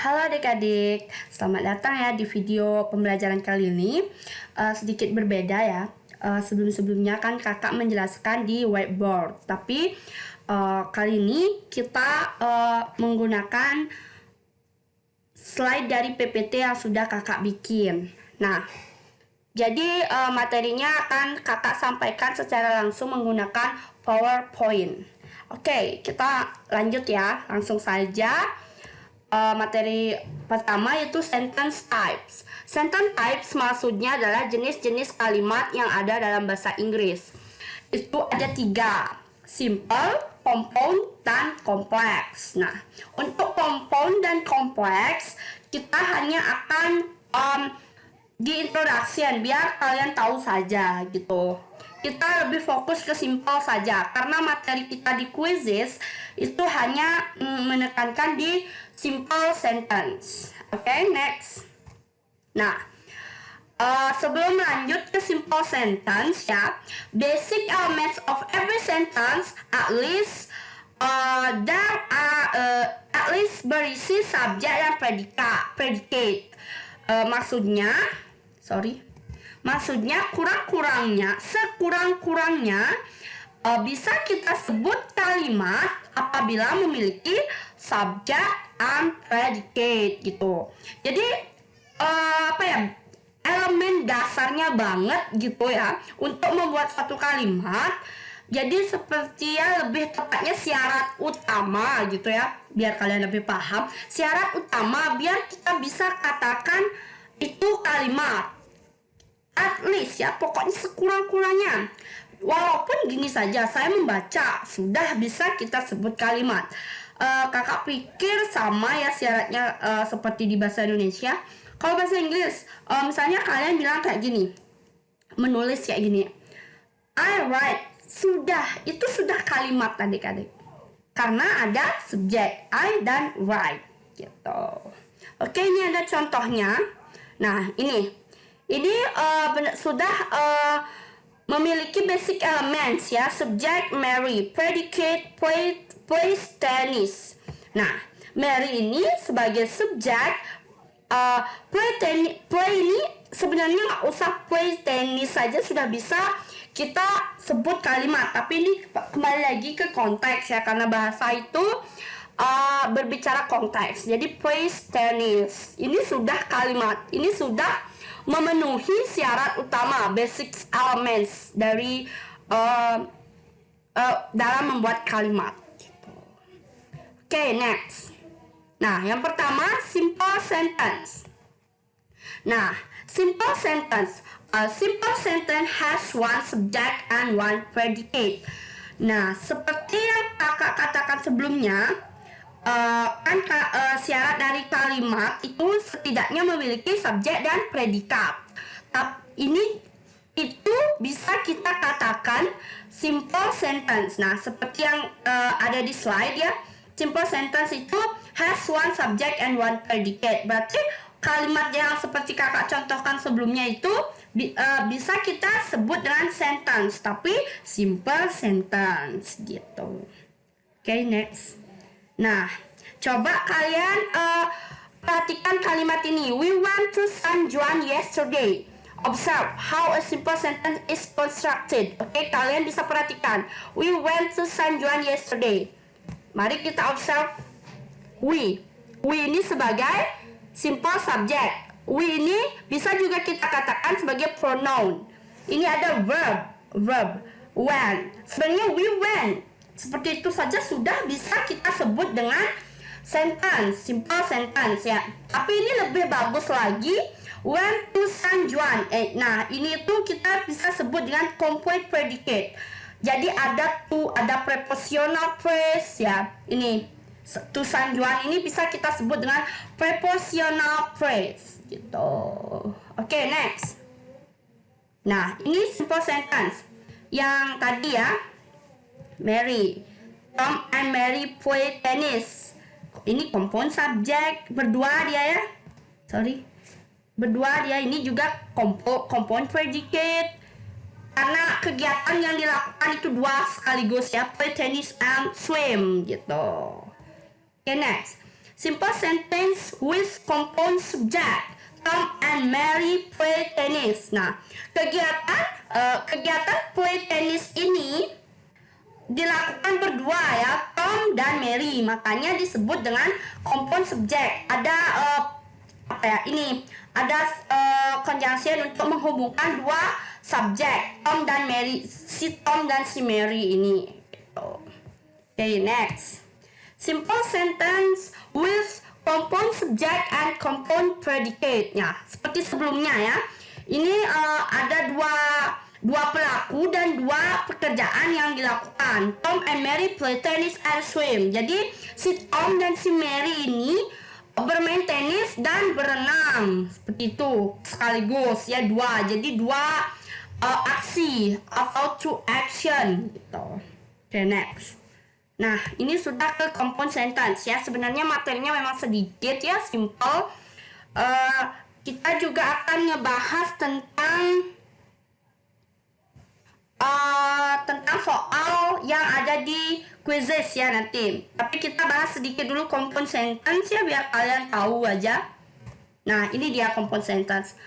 Halo adik-adik, selamat datang ya di video pembelajaran kali ini. Sedikit berbeda ya. Sebelum-sebelumnya kan kakak menjelaskan di whiteboard, tapi kali ini kita menggunakan slide dari PPT yang sudah kakak bikin. Nah, jadi materinya akan kakak sampaikan secara langsung menggunakan PowerPoint. Oke, kita lanjut ya, langsung saja. Materi pertama yaitu sentence types. Sentence types maksudnya adalah jenis-jenis kalimat yang ada dalam bahasa Inggris. Itu ada 3, simple, compound, dan kompleks. Nah, untuk compound dan kompleks kita hanya akan di introduction biar kalian tahu saja gitu. Kita lebih fokus ke simple saja karena materi kita di quizzes itu hanya menekankan di simple sentence. Oke, next. Nah, sebelum lanjut ke simple sentence ya, basic elements of every sentence at least there are at least berisi subjek dan predicate. Maksudnya sekurang-kurangnya bisa kita sebut kalimat apabila memiliki subjek and predicate gitu. Jadi elemen dasarnya banget gitu ya untuk membuat suatu kalimat. Jadi seperti ya lebih tepatnya syarat utama gitu ya, biar kalian lebih paham. Syarat utama biar kita bisa katakan itu kalimat. At least ya, pokoknya sekurang-kurangnya. Walaupun gini saja, saya membaca sudah bisa kita sebut kalimat. Kakak pikir sama ya syaratnya seperti di bahasa Indonesia. Kalau bahasa Inggris, misalnya kalian bilang kayak gini, menulis kayak gini, I write, itu sudah kalimat adik-adik. Karena ada subjek I dan write gitu. Oke, ini ada contohnya. Nah, ini sudah memiliki basic elements ya, subject Mary, predicate plays tennis. Nah, Mary ini sebagai subjek, play ini sebenarnya nggak usah play tennis saja sudah bisa kita sebut kalimat, tapi ini kembali lagi ke konteks ya, karena bahasa itu berbicara konteks. Jadi plays tennis ini sudah kalimat, ini sudah memenuhi syarat utama, basic elements dari dalam membuat kalimat. Oke, next. Nah, yang pertama simple sentence. Nah, simple sentence. A simple sentence has one subject and one predicate. Nah, seperti yang kakak katakan sebelumnya, syarat dari kalimat itu setidaknya memiliki subjek dan predikat. Itu bisa kita katakan simple sentence. Nah, seperti yang ada di slide ya, simple sentence itu has one subject and one predicate. Berarti kalimat yang seperti kakak contohkan sebelumnya itu bisa kita sebut dengan sentence, tapi simple sentence gitu. Oke, next. Nah, coba kalian perhatikan kalimat ini. We went to San Juan yesterday. Observe how a simple sentence is constructed. Oke, kalian bisa perhatikan. We went to San Juan yesterday. Mari kita observe. We ini sebagai simple subject. We ini bisa juga kita katakan sebagai pronoun. Ini ada verb, went. Sebenarnya we went. Seperti itu saja sudah bisa kita sebut dengan sentence, simple sentence ya. Tapi ini lebih bagus lagi, went to San Juan. Nah, ini tuh kita bisa sebut dengan complete predicate. Jadi ada prepositional phrase ya. Ini to San Juan ini bisa kita sebut dengan prepositional phrase gitu. Oke, next. Nah, ini simple sentence. Yang tadi ya, Tom and Mary play tennis. Ini compound subject, berdua dia ya. Berdua dia, ini juga compound predicate. Karena kegiatan yang dilakukan itu dua sekaligus ya, play tennis and swim gitu. Okay, next. Simple sentence with compound subject. Tom and Mary play tennis. Nah, kegiatan play tennis ini dilakukan berdua ya, Tom dan Mary. Makanya disebut dengan compound subject. Ada conjunction untuk menghubungkan dua subjek, Tom dan Mary, si Tom dan si Mary ini. Okay, next. Simple sentence with compound subject and compound predicate. Ya, seperti sebelumnya ya. Ini ada dua pelaku dan dua pekerjaan yang dilakukan. Tom and Mary play tennis and swim. Jadi si Tom dan si Mary ini bermain tenis dan berenang. Seperti itu sekaligus ya, dua. Jadi dua aksi atau two action gitu. Okay, next. Nah, ini sudah ke compound sentence ya. Sebenarnya materinya memang sedikit ya, simple. Kita juga akan ngebahas tentang soal yang ada di quizzes ya nanti. Tapi kita bahas sedikit dulu compound sentence ya, biar kalian tahu aja. Nah, ini dia compound sentence.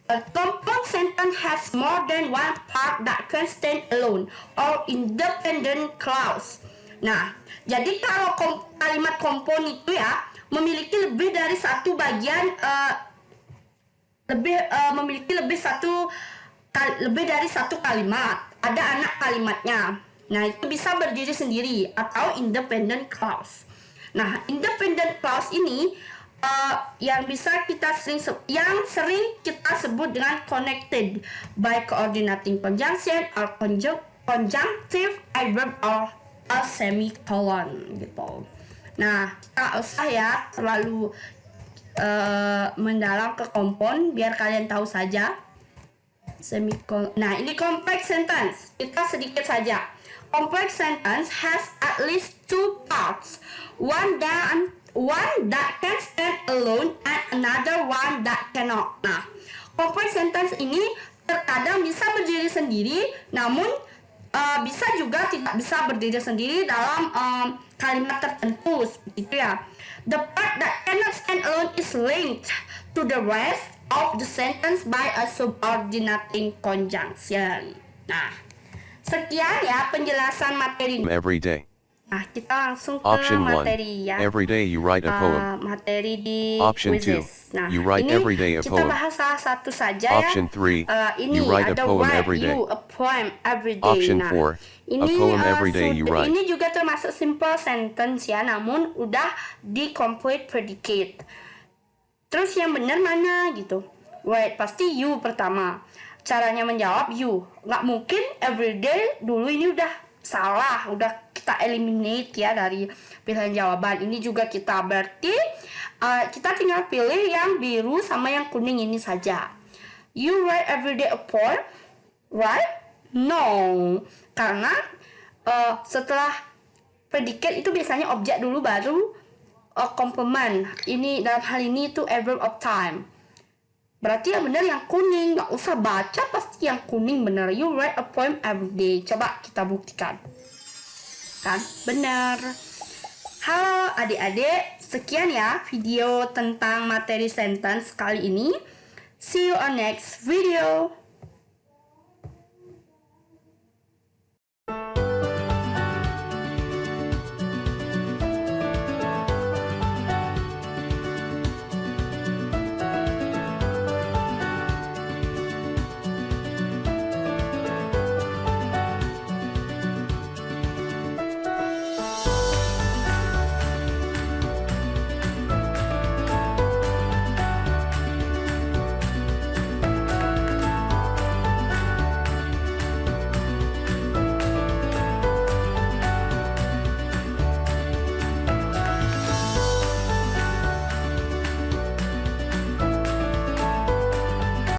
A compound sentence has more than one part that can stand alone or independent clause. Nah, jadi kalau kalimat compound itu ya memiliki lebih dari satu bagian, memiliki lebih dari satu kalimat. Ada anak kalimatnya. Nah, itu bisa berdiri sendiri atau independent clause. Nah, independent clause ini yang sering kita sebut dengan connected by coordinating conjunction or conjunctive adverb or a semicolon gitu. Nah, kita usah ya terlalu mendalam ke compound, biar kalian tahu saja. Semicolon. Nah, ini complex sentence. Kita sedikit saja. Complex sentence has at least two parts. One that can stand alone and another one that cannot. Nah, complex sentence ini terkadang bisa berdiri sendiri, namun bisa juga tidak bisa berdiri sendiri dalam kalimat tertentu, seperti itu ya. The part that cannot stand alone is linked to the rest of the sentence by a subordinating conjunction. Nah, sekian ya penjelasan materi. Every day. Nah, kita langsung ke Option 1. materi ya. Every day you write a poem. Materi di Option quizzes. 2. Nah, You write ini every day a kita poem. bahas salah satu saja Option ya. 3. Ini You write a ada poem write every day. you a poem every day. Option Nah, 4. ini A poem every day you write. Ini juga termasuk simple sentence ya, namun udah di complete predicate. Terus yang benar mana gitu? Wait, pasti you pertama. Caranya menjawab you. Nggak mungkin everyday dulu, ini udah salah, udah kita eliminate ya dari pilihan jawaban. Ini juga kita berarti kita tinggal pilih yang biru sama yang kuning ini saja. You write everyday a poem, right? No, karena setelah predicate itu biasanya objek dulu baru complement. Ini dalam hal ini itu adverb of time. Berarti yang benar yang kuning, nggak usah baca, pasti yang kuning benar. You write a poem every day. Coba kita buktikan. Kan? Benar. Halo adik-adik, sekian ya video tentang materi sentence kali ini. See you on next video.